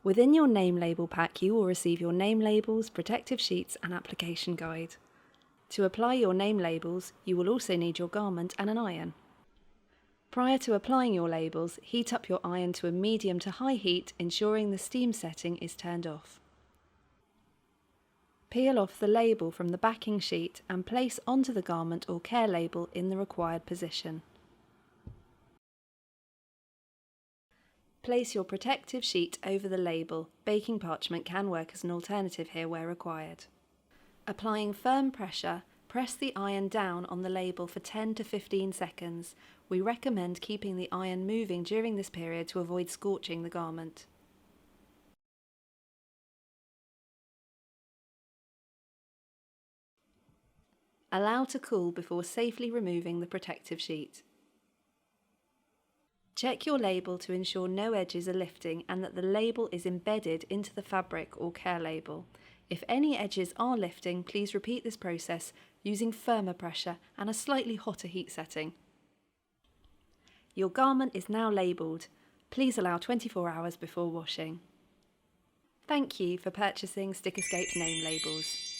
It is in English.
Within your name label pack, you will receive your name labels, protective sheets and application guide. To apply your name labels, you will also need your garment and an iron. Prior to applying your labels, heat up your iron to a medium to high heat, ensuring the steam setting is turned off. Peel off the label from the backing sheet and place onto the garment or care label in the required position. Place your protective sheet over the label. Baking parchment can work as an alternative here where required. Applying firm pressure, press the iron down on the label for 10 to 15 seconds. We recommend keeping the iron moving during this period to avoid scorching the garment. Allow to cool before safely removing the protective sheet. Check your label to ensure no edges are lifting and that the label is embedded into the fabric or care label. If any edges are lifting, please repeat this process using firmer pressure and a slightly hotter heat setting. Your garment is now labelled. Please allow 24 hours before washing. Thank you for purchasing Stickerscape name labels.